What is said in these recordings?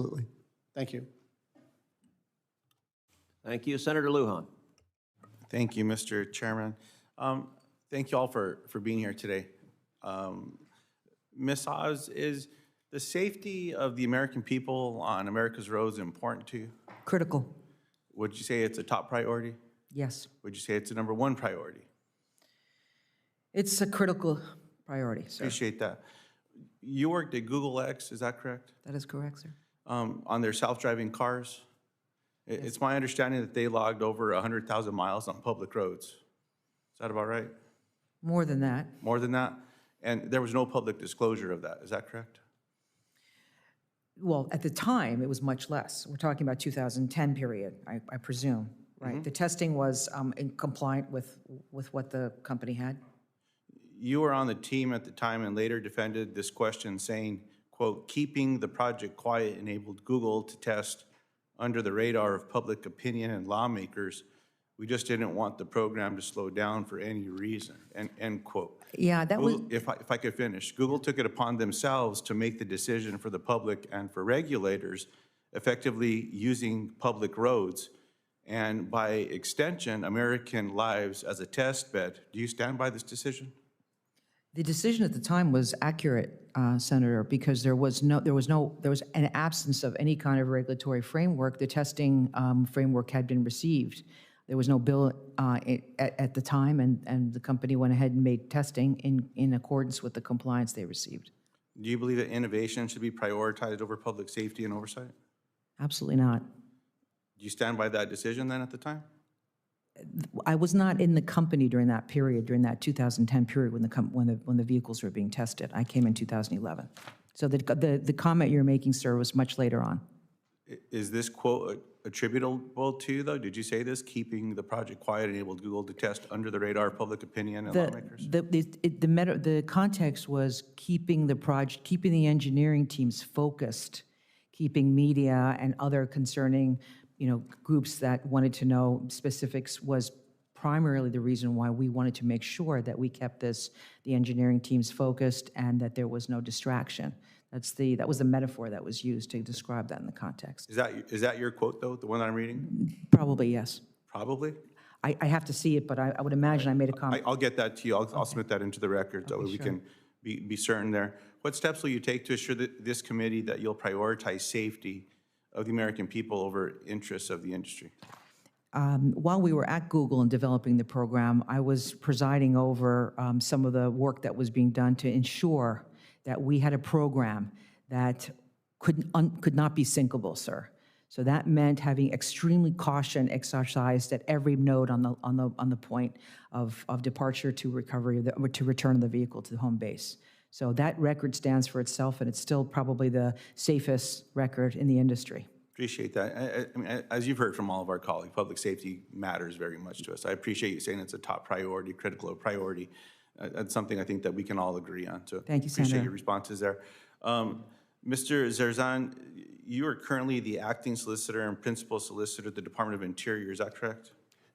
Absolutely. Thank you. Thank you. Senator Luján. Thank you, Mr. Chairman. Thank you all for being here today. Ms. Oz, is the safety of the American people on America's roads important to you? Critical, Would you say it's a top priority? yes. Would you say it's a #1 priority? It's a critical priority, sir. Appreciate that. You worked at Google X, is that correct? That is correct, sir. On their self-driving cars? It's my understanding that they logged over 100,000 miles on public roads. Is that about right? More than that. More than that? And there was no public disclosure of that, is that correct? Well, at the time, it was much less. We're talking about 2010 period, I presume, right? The testing was in compliant with what the company had? You were on the team at the time and later defended this question saying, quote, keeping the project quiet enabled Google to test under the radar of public opinion and lawmakers. We just didn't want the program to slow down for any reason, end quote. Yeah, that was, If I could finish, Google took it upon themselves to make the decision for the public and for regulators effectively using public roads and by extension, American lives as a test bed. Do you stand by this decision? the decision at the time was accurate, Senator, because there was an absence of any kind of regulatory framework. The testing framework had been received. There was no bill at the time, and the company went ahead and made testing in accordance with the compliance they received. Do you believe that innovation should be prioritized over public safety and oversight? Absolutely not. Do you stand by that decision then at the time? I was not in the company during that period, during that 2010 period when the vehicles were being tested. I came in 2011. So the comment you're making, sir, was much later on. Is this quote attributable to you, though? Did you say this, keeping the project quiet enabled Google to test under the radar of public opinion and lawmakers? The context was keeping the engineering teams focused, keeping media and other concerning, groups that wanted to know specifics was primarily the reason why we wanted to make sure that we kept the engineering teams focused and that there was no distraction. That was the metaphor that was used to describe that in the context. Is that your quote, though, the one that I'm reading? Probably, yes. Probably? I have to see it, but I would imagine I made a comment. I'll get that to you. I'll submit that into the record so we sure. can be certain there. What steps will you take to assure that this committee that you'll prioritize safety of the American people over interests of the industry? While we were at Google and developing the program, I was presiding over some of the work that was being done to ensure that we had a program that could not be sinkable, sir. So that meant having extremely caution exercised at every node on the point of departure to recovery or to return of the vehicle to the home base. So that record stands for itself, and it's still probably the safest record in the industry. Appreciate that. I mean, as you've heard from all of our colleagues, public safety matters very much to us. I appreciate you saying it's a top priority, critical priority. That's something I think that we can all agree on. So thank you, Senator. Appreciate your responses there. Mr. Zerzan, you are currently the acting solicitor and principal solicitor at the Department of Interior, is that correct?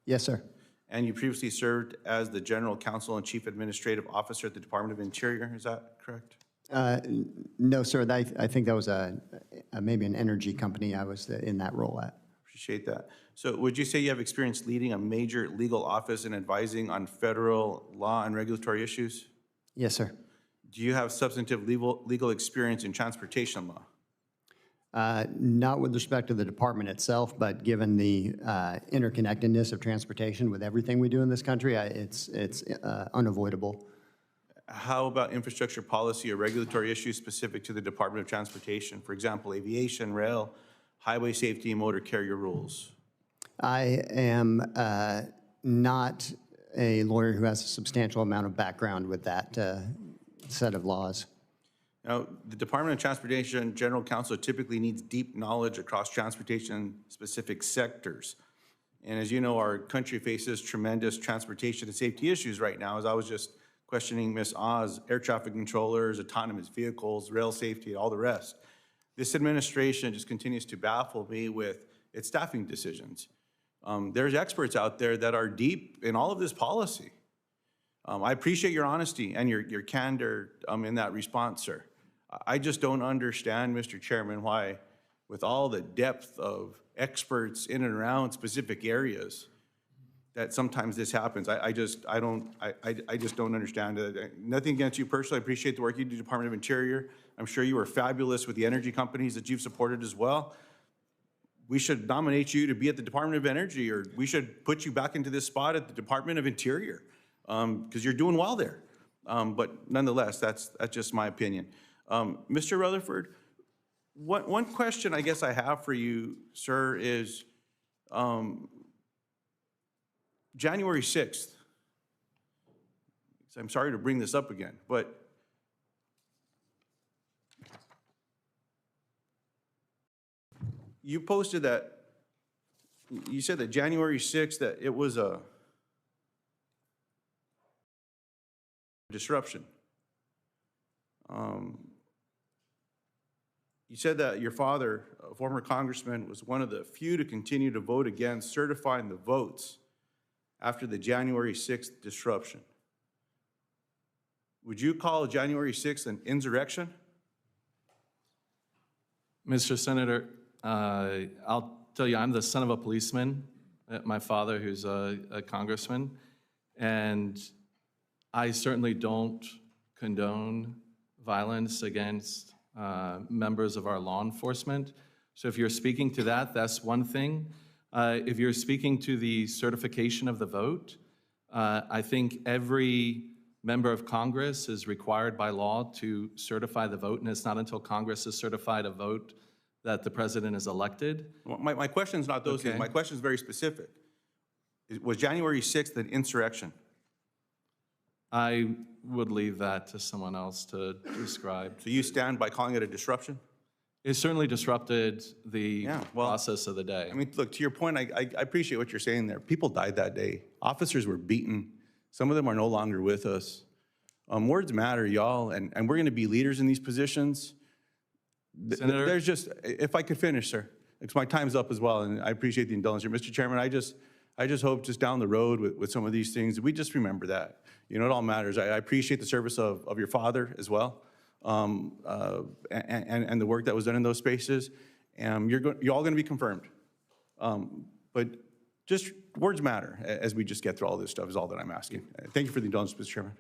Yes, sir. And you previously served as the general counsel and chief administrative officer at the Department of Interior, is that correct? No, sir. I think that was maybe an energy company I was in that role at. Appreciate that. So would you say you have experience leading a major legal office and advising on federal law and regulatory issues? Yes, sir. Do you have substantive legal experience in transportation law? Not with respect to the department itself, but given the interconnectedness of transportation with everything we do in this country, it's unavoidable. How about infrastructure policy or regulatory issues specific to the Department of Transportation? For example, aviation, rail, highway safety, and motor carrier rules. I am not a lawyer who has a substantial amount of background with that set of laws. Now, the Department of Transportation General Counsel typically needs deep knowledge across transportation-specific sectors. And as you know, our country faces tremendous transportation and safety issues right now. As I was just questioning Ms. Oz, air traffic controllers, autonomous vehicles, rail safety, all the rest. This administration just continues to baffle me with its staffing decisions. There's experts out there that are deep in all of this policy. I appreciate your honesty and your candor in that response, sir. I just don't understand, Mr. Chairman, why with all the depth of experts in and around specific areas, that sometimes this happens. I just don't understand it. Nothing against you personally. I appreciate the work you do, Department of Interior. I'm sure you are fabulous with the energy companies that you've supported as well. We should nominate you to be at the Department of Energy, or we should put you back into this spot at the Department of Interior, because you're doing well there. But nonetheless, that's just my opinion. Mr. Rutherford, one question I guess I have for you, sir, is January 6th. I'm sorry to bring this up again, but you posted that, you said that January 6th, that it was a disruption. You said that your father, a former congressman, was one of the few to continue to vote against certifying the votes after the January 6th disruption. Would you call January 6th an insurrection? Mr. Senator, I'll tell you, I'm the son of a policeman. My father, who's a congressman, and I certainly don't condone violence against members of our law enforcement. So if you're speaking to that, that's one thing. If you're speaking to the certification of the vote, I think every member of Congress is required by law to certify the vote, and it's not until Congress has certified a vote that the president is elected. My question's not those things. My question is very specific. Was January 6th an insurrection? I would leave that to someone else to describe. So you stand by calling it a disruption? It certainly disrupted the process of the day. I mean, look, to your point, I appreciate what you're saying there. People died that day. Officers were beaten. Some of them are no longer with us. Words matter, y'all, and we're going to be leaders in these positions. Senator? There's just, if I could finish, sir, because my time's up as well, and I appreciate the indulgence here. Mr. Chairman, I just hope just down the road with some of these things, we just remember that. You know, it all matters. I appreciate the service of your father as well, and the work that was done in those spaces. And you're all going to be confirmed. But just words matter as we just get through all this stuff is all that I'm asking. Thank you for the indulgence, Mr. Chairman.